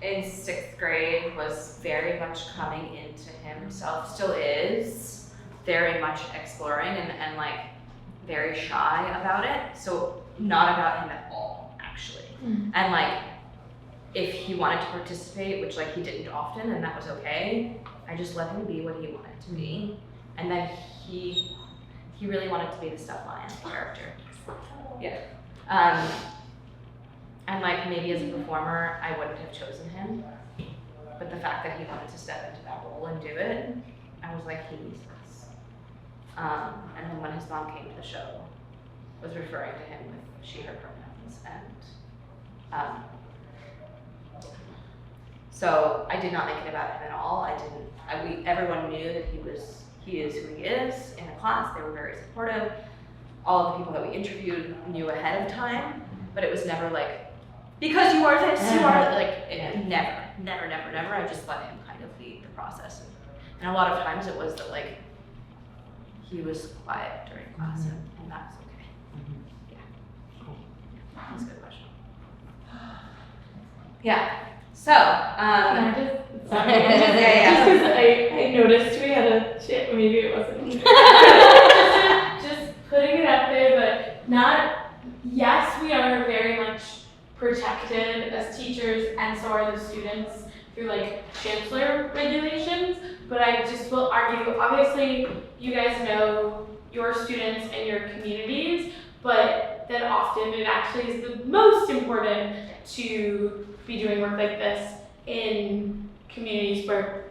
6th grade, was very much coming into himself, still is, very much exploring and like very shy about it. So not about him at all, actually. And like, if he wanted to participate, which like he didn't often, and that was okay, I just let him be what he wanted to be. And then he really wanted to be the Stuff Lion character. Yeah. And like, maybe as a performer, I wouldn't have chosen him. But the fact that he wanted to step into that role and do it, I was like, he needs this. And then when his mom came to the show, was referring to him with she, her pronouns. And so I did not make it about him at all. Everyone knew that he is who he is in the class. They were very supportive. All of the people that we interviewed knew ahead of time, but it was never like, because you are this, you are, like, never. I just let him kind of lead the process. And a lot of times it was that, like, he was quiet during class, and that's okay. Yeah. That's a good question. Yeah. So, Can I just, sorry, Yeah. just because I noticed we had a shit, maybe it wasn't. just putting it out there, but yes, we are very much protected as teachers, and so are the students through like chancellor regulations, but I just will argue, obviously you guys know your students and your communities, but that often it actually is the most important to be doing work like this in communities where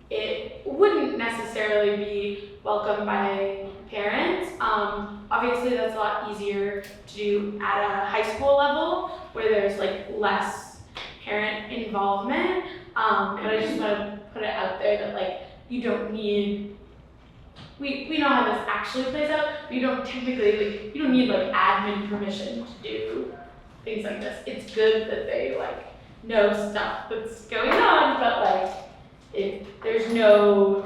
it wouldn't necessarily be welcomed by parents. Obviously that's a lot easier to do at a high school level where there's like less parent involvement. But I just want to put it out there that like you don't need we know how this actually plays out, but you don't typically, like, you don't need like admin permission to do things like this. It's good that they like know stuff that's going on, but like, there's no,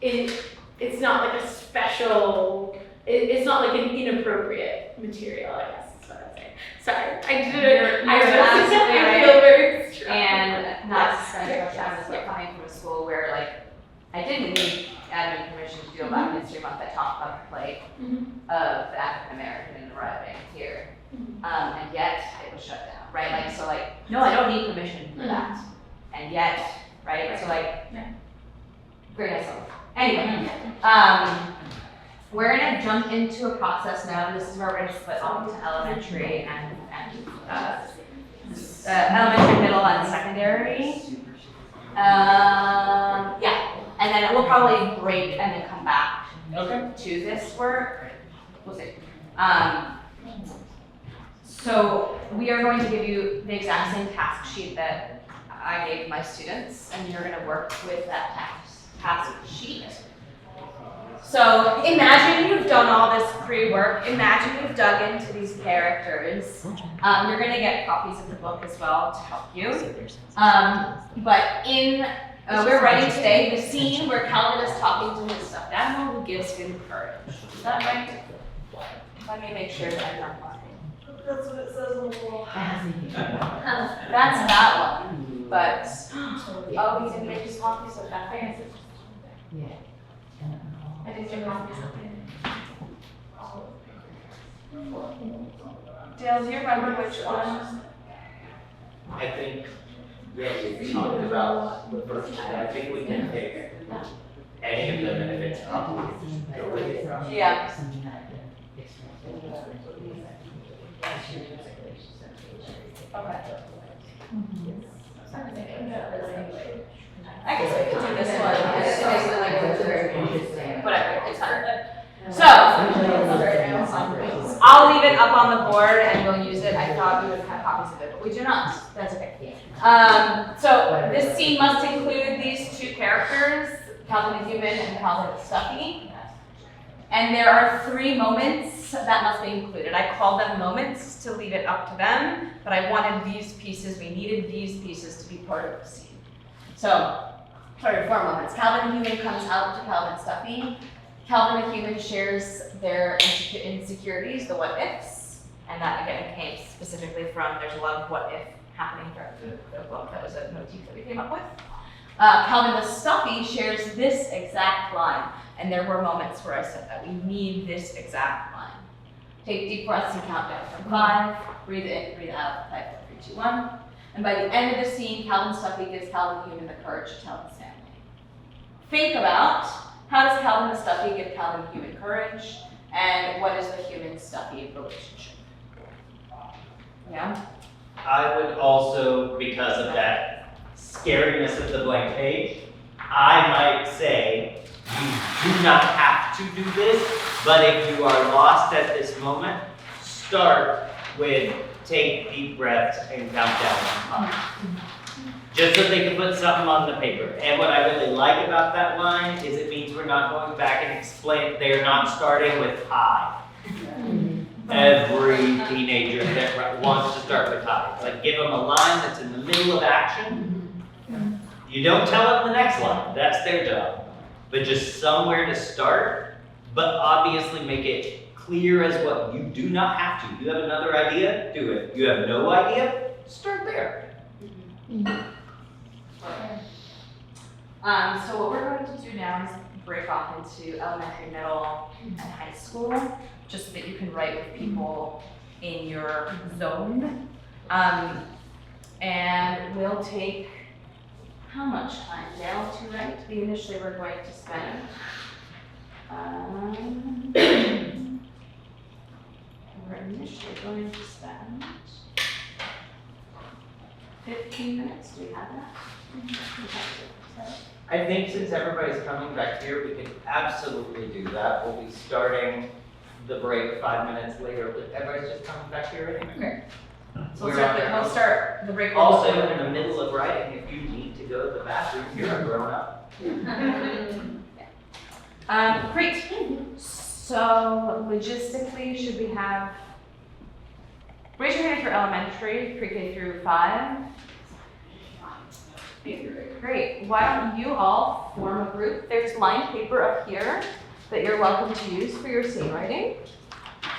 it's not like a special, it's not like an inappropriate material, I guess is what I'm saying. Sorry, I did it. I feel very strong. And not to spend too much time, is like coming from a school where like, I didn't need admin permission to do a Black History Month. I talked about the plight of the African American arriving here. And yet it was shut down, right? Like, so like, no, I don't need permission for that. And yet, right? So like, great myself. Anyway, we're gonna jump into a process now. This is where we're gonna split off into elementary and elementary, middle, and secondary. Yeah, and then we'll probably break and then come back to this work. We'll see. So we are going to give you the exact same task sheet that I gave my students, and you're going to work with that task sheet. So imagine you've done all this pre-work. Imagine you've dug into these characters. You're going to get copies of the book as well to help you. But we're writing today the scene where Calvin is talking to his stuffed animal who gives him courage. Is that right? Let me make sure that I'm not lying. That's what it says on the wall. That's that one. But oh, he didn't make his copies of that. I did your copies of it. Dale, do you remember which one? I think, yeah, we talked about the first one. I think we can pick any of them, and if it's complicated, just go with it. Yeah. Okay. I guess we could do this one. It's basically like whatever, it's fine. So, I'll leave it up on the board and we'll use it. I thought we would have copies of it, but we do not. That's okay. So this scene must include these two characters, Calvin the human and Calvin the stuffy. And there are 3 moments that must be included. I called them moments to leave it up to them, but I wanted these pieces, we needed these pieces to be part of the scene. So, 4 moments. Calvin the human comes out to Calvin stuffy. Calvin the human shares their insecurities, the what ifs, and that again came specifically from, there's a lot of what if happening throughout the book. That was a motif that we came up with. Calvin the stuffy shares this exact line, and there were moments where I said that we need this exact line. Take deep breaths and count down from 5. Breathe in, breathe out. 5, 4, 3, 2, 1. And by the end of the scene, Calvin stuffy gives Calvin the human the courage to tell his family. Think about, how does Calvin the stuffy give Calvin the human courage, and what is the human stuffy relationship? Yeah? I would also, because of that scariness of the blank page, I might say, you do not have to do this, but if you are lost at this moment, start with take deep breaths and count down. Just so they can put something on the paper. And what I really like about that line is it means we're not going back and explain, they're not starting with I. Every teenager that wants to start with I. It's like give them a line that's in the middle of action. You don't tell them the next line, that's their job. But just somewhere to start, but obviously make it clear as what you do not have to. You have another idea, do it. You have no idea, start there. So what we're going to do now is break off into elementary, middle, and high school, just so that you can write with people in your zone. And we'll take, how much time, Dale, to write? Initially, we're going to spend, we're initially going to spend 15 minutes. Do we have that? I think since everybody's coming back here, we can absolutely do that. We'll be starting the break 5 minutes later, but everybody's just coming back here anyway. So we'll start the break. Also, in the middle of writing, if you need to go to the bathroom, you're a grown up. Great. So logistically, should we have, raise your hand if you're elementary, pre-K through 5. Great. Why don't you all form a group? There's lined paper up here that you're welcome to use for your scene writing.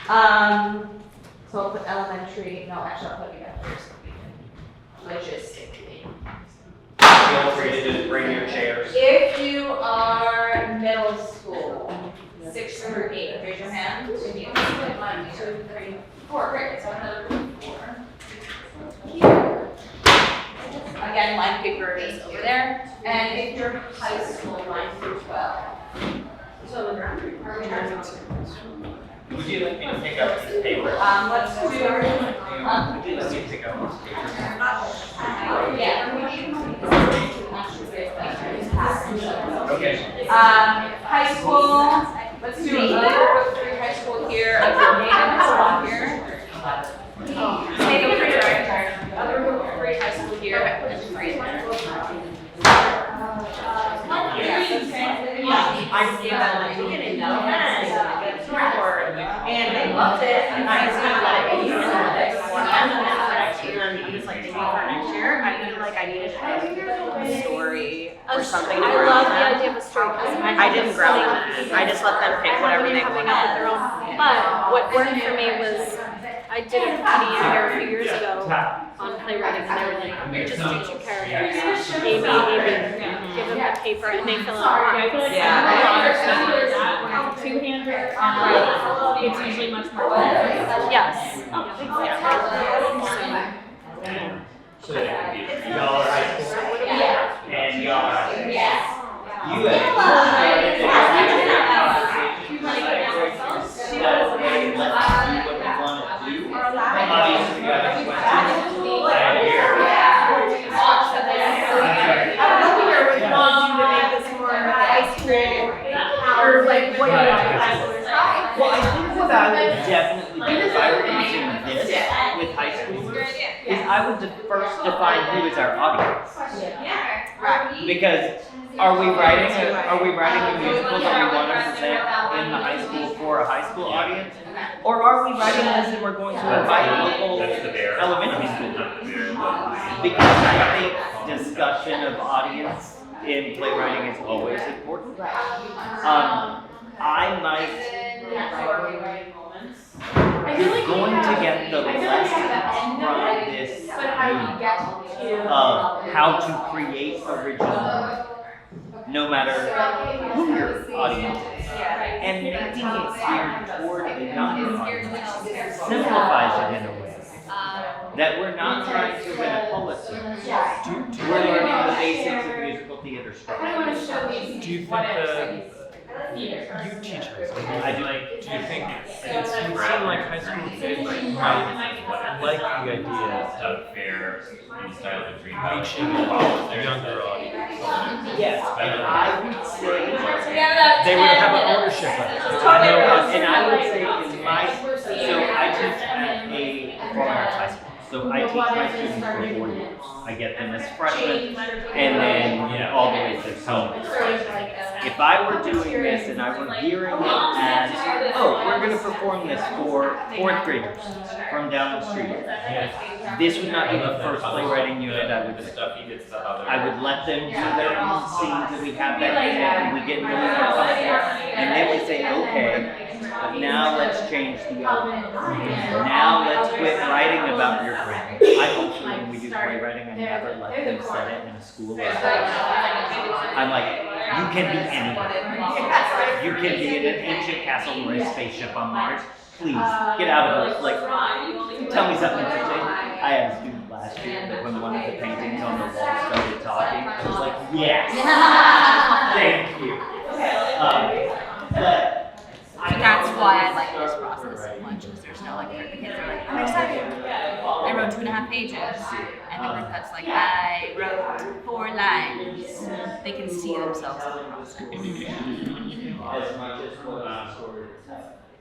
So I'll put elementary, no, actually I'll put you guys first. Logistically. Feel free to just bring your chairs. If you are middle school, 6 through 8, raise your hand. 1, 2, 3, 4. Great. So another group 4. Here. Again, line paper is over there. And if you're high school, 9 through 12. So the ground. Would you like me to pick up this paper? Let's do. Would you let me pick up this paper? Yeah. Okay. High school. Let's do another group of 3 high school here. Another here. Take a 3 Other group of 3 high school here. And 3 there. I gave that at the beginning, no, and they loved it, and I was gonna let it be for next year, and he was like, maybe for next year, I feel like I needed to have a story or something to ground love the them. idea of a story. I didn't ground them, I just let them pick whatever they wanted. But what worked for me was, I did a PD in here a few years ago on playwriting, and they were like, just do 2 characters, Amy, give them a paper, and they fill out I feel like Yeah. two-hander, it's usually much more fun. Yes. So y'all are high school. And y'all are high school. Yes. You have obviously you have questions. Or like, what you want to Well, I think what I would definitely do if I were using this with high schoolers is I would first define who is our audience. Because are we writing a musical that we want to present in the high school for a high school audience? Or are we writing this and we're going to invite local elementary school? Because I think discussion of audience in playwriting is always important. I might going to get the lesson from this unit of how to create original, no matter who your audience is. And making it geared toward a younger audience simplifies it in a way that we're not trying to win a Pulitzer. We're learning the basics of musical theater structure. Do you think you teach high school? I do. Do you think it would seem like high school kids might like the idea of reaching a younger audience? Yes, and I would say They would have an ownership of it. and I would say in my, so I teach at a performing arts high school. So I teach my students for 4 years. I get them as freshmen and then all the way to sophomore. If I were doing this and I were gearing it as, we're going to perform this for 4th graders from down the street, this would not be the first playwriting unit I would do. I would let them do their own scenes that we have that day, and we get really comfortable. And they would say, okay, but now let's change the element. Now let's quit writing about your friend. I also, when we do playwriting, I never let them set it in a school or a house. I'm like, you can be anyone. You can be in an ancient castle or a spaceship on Mars. Please, get out of it. Like, tell me something interesting. I had a student last year that when one of the paintings on the wall started talking, I was like, yes, thank you. But That's why I like this process so much, because there's no like, the kids are like, I'm excited. I wrote 2.5 pages. And the group that's like, I wrote 4 lines. They can see themselves in the process. as much as what I'm sort of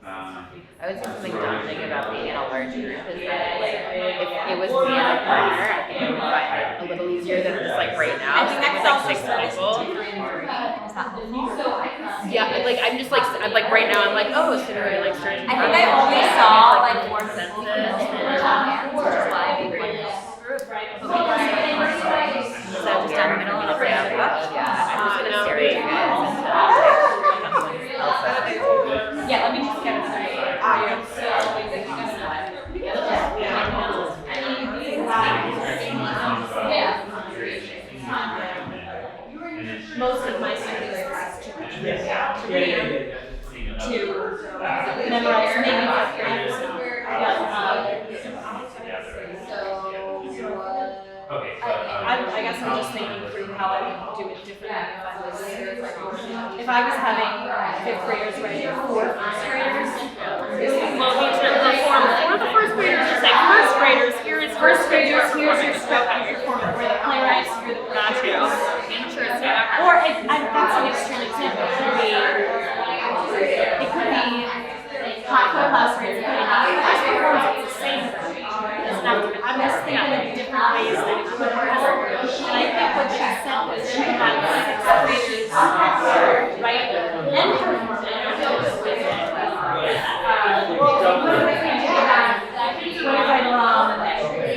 I would say something daunting about being in a large group is that, like, if it was me and a partner, I think I would find it a little easier than just like right now. I think that with could like also 6 start as people. a 3 and 3. Is that helpful? Yeah, like I'm just like right now I'm like, oh, so do I like starting? I think I only saw like 4 people in the hands, which is why I think one group. So just down the middle and I'll say out of yeah, I'm just gonna stare at you guys and Yeah, let me just get it straight. Most of my study is to memorize maybe 5 grades. I guess I'm just thinking through how I would do it differently if I was having 5th graders writing 4 first graders. well, the form for the first graders is like first graders, here is First graders, here's your script, your format, where the playwrights, you're the Interesting. Or that's an extreme example. It could be hot for classrooms, it could be hot for classrooms, it's the same. It's not, I'm just thinking of different ways that it could work. And I think what she said was she had 6 graders write and perform. What if I wrong?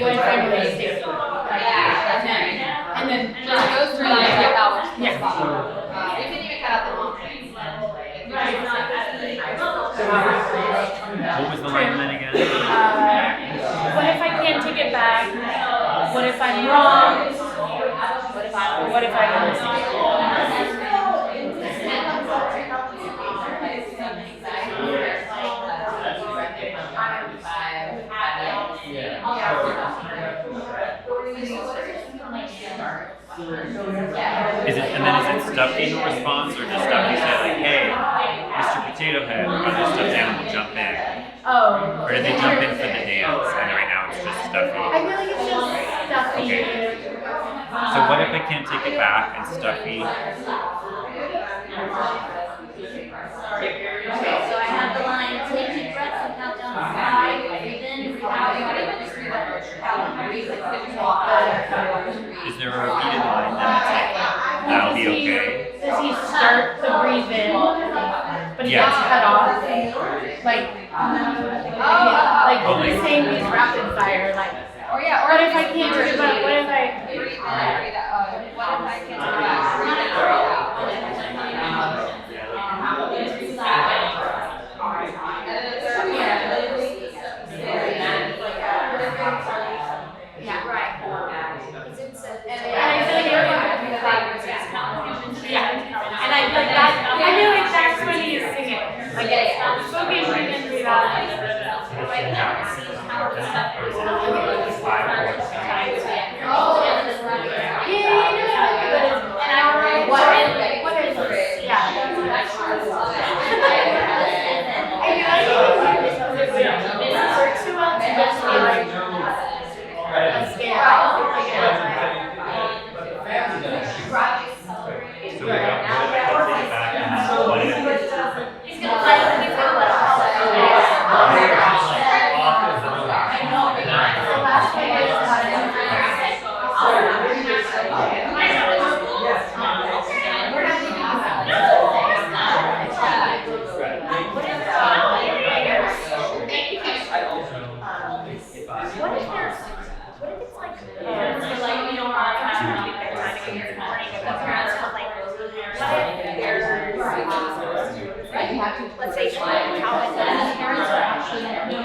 What if I mistake? And then just go through and get hours. Yeah. You can even cut out the long things. What was the line then again? What if I can't take it back? What if I'm wrong? What if I Is it Stuffy who responds, or does Stuffy say like, hey, Mr. Potato Head, or does Stuffed Animal jump in? Oh. Or do they jump in for the dance, and right now it's just Stuffy? I feel like it's just stuffy. Okay. So what if I can't take it back and Stuffy? Okay, so I have the line, take deep breaths and count down to 5, breathe in, breathe out. Is there a repeated line then? That'll be okay. Does he start the breathe in, but he gets cut off? Like he's saying these rapid fire, like, what if I can't do it, but what if I... Breathe in, breathe out. What if I can't do that? Breathe in, breathe out. Yeah, right. And I feel like that, I feel like that's when he's singing. Like, spoken, breathe in, breathe out. let's say Calvin and parents are actually going into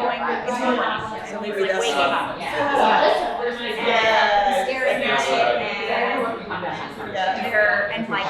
so he's like waking up. And like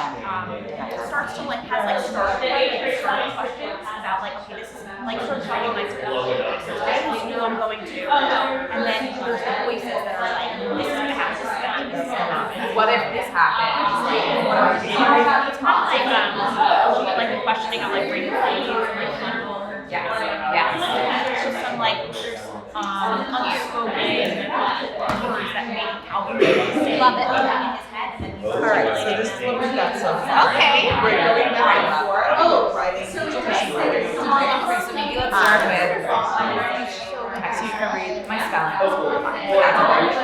starts to like has like starting questions about like, okay, this is like starts writing my script. I know I'm going to, and then there's the voices that are like, this is gonna happen, this is gonna happen, this is gonna happen. What if this happens? Like, what are we doing? It's kind of like a little bit like the questioning of like brain plays, like there's just some like there's unspoken words that make Calvin say Love it. in his head, and then he's Alright, so this is what we've got so far. okay. We're going back and forth. Oh, writing. so we just start with, so you can read my spelling.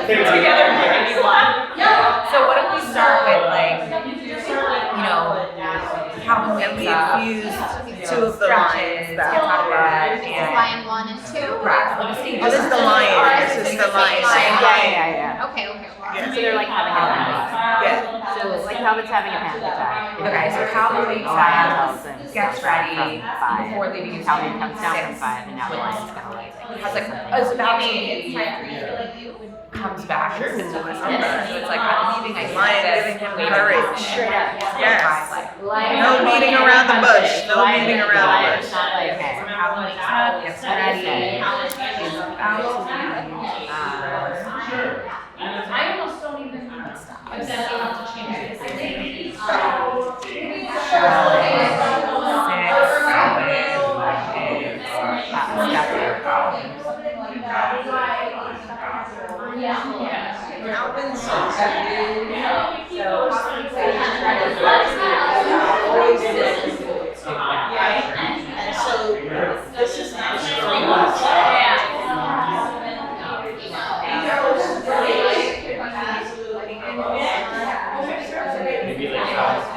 Together, maybe one. So what if we start with like, Calvin wakes up, Fused two of the lines gets that. out of bed, Is and line 1 and 2? right. Well, this Oh, this is the lion. This is the lion. Yeah. Okay. Yeah. So they're like having a panic. Yeah. So like Calvin's having a panic attack. Okay, so Calvin wakes The lion up, tells him gets to start ready from 5. before leaving his Calvin room. comes down from 6. 5, and now the lion's gonna like. Has like, it's about to leave, comes back and sits with us. So it's like, I'm leaving, I Lion see giving this, him leaving. courage. Yes. Yes. No beating around the bush. No beating around the bush. It's not like, okay, so Calvin wakes up, gets ready, is about to leave. I almost don't even stop. I'm set up to change this. Calvin's and so this is now 3 months. Maybe like how it's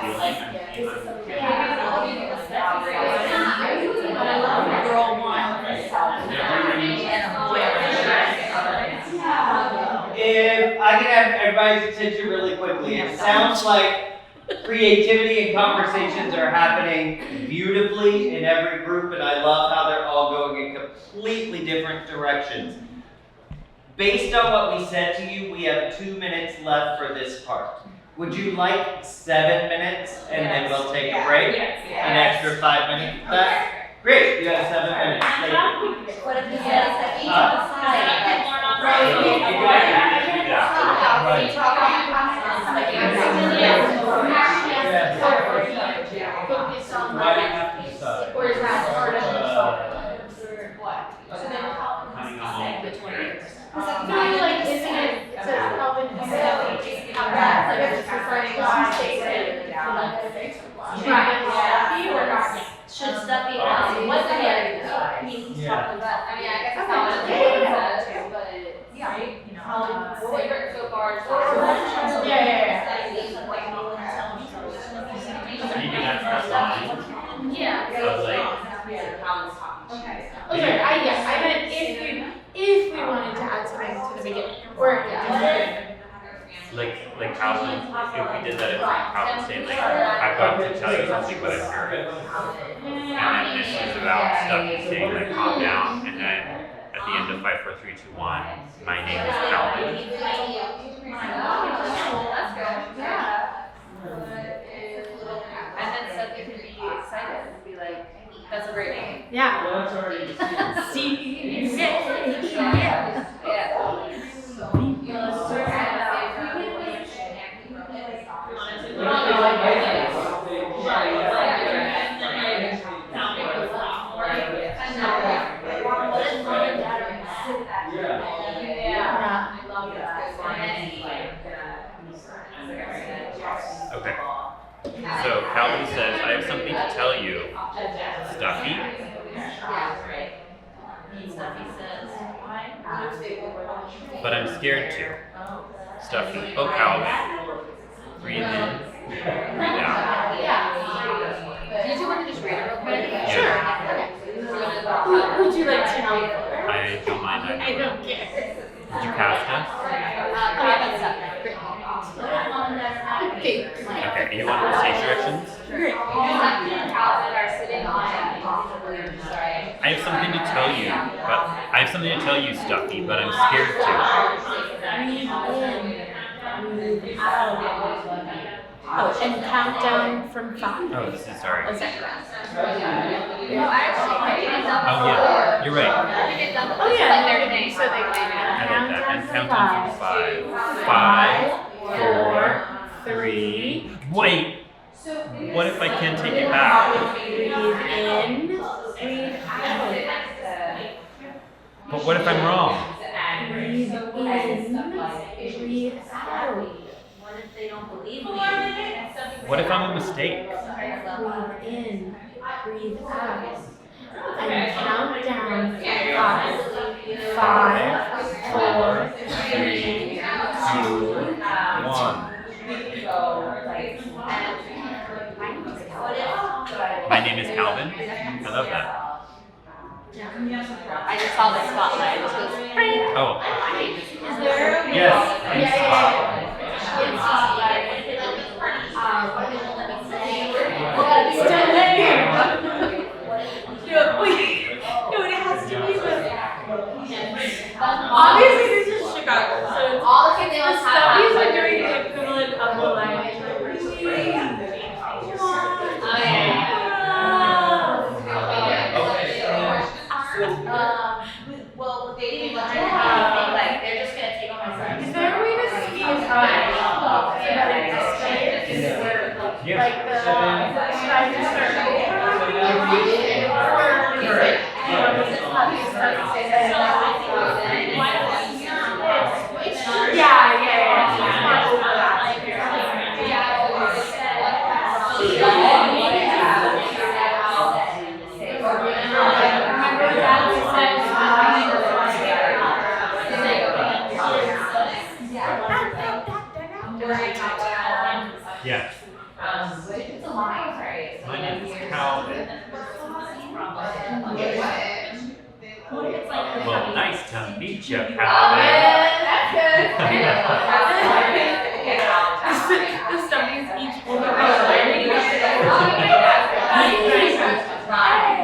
If I can have everybody's attention really quickly, it sounds like creativity and conversations are happening beautifully in every group, and I love how they're all going in completely different directions. Based on what we said to you, we have 2 minutes left for this part. Would you like 7 minutes, and then we'll take a break? An extra 5 minutes for that? Great, you have 7 minutes. Thank you. What if he says that each of the sides? Focus on Why do you have to decide? or is that part of what? Depending on The 20%. I feel like isn't it says Calvin like if it's referring to state right. Should stuff be added? What the Yeah. heck? I mean, I guess that's how it says, but yeah, what we've written so far is Maybe that's the line. Yeah. Of like, Okay. Oh, sorry. I meant if we wanted to add something to the beginning, or like Calvin, if we did that, it's like Calvin saying like, I've got to tell you something, but I'm nervous. And then this is about stuff saying like, calm down, and then at the end of 5, 4, 3, 2, 1, my name is Calvin. That's good. Yeah. And then Sophie could be excited and be like, that's a great name. yeah. Well, that's already Okay. So Calvin says, I have something to tell you, Stuffy. But I'm scared to. Stuffy. Oh, Calvin. Breathe in. Breathe out. Do you two want to just read it real quick? Yeah. Who would you like to read? I don't mind. I don't care. Did you cast us? Okay. Okay. You want stage directions? I have something to tell you, Stuffy, but I'm scared to. Oh, and count down from 5. Oh, this is sorry. Okay. Oh yeah, you're right. Oh yeah. So they I like that. And count down from 5. 5, 4, 3. Wait. What if I can't take it back? breathe in, breathe out. But what if I'm wrong? Breathe in, breathe out. What if they don't believe me? What if I'm a mistake? Breathe in, breathe out. and count down 5, 4, 3, 2, 1. My name is Calvin. I love that. I just saw the spotlight. It just goes, "Bing." Oh, Is there a way? yes. Still there. No, wait. No, it has to be the. Obviously, this is Chicago, so it's All the kids the must stuffies have are doing the equivalent of the line. Well, they didn't want to have anything, like, they're just gonna take all my friends. Is there a way to speed up so that it just stays? Yeah. Like the strides start Yeah. It's a line, right? My name is Calvin. Well, nice to meet you, Calvin. The stuffies each hold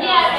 Yeah,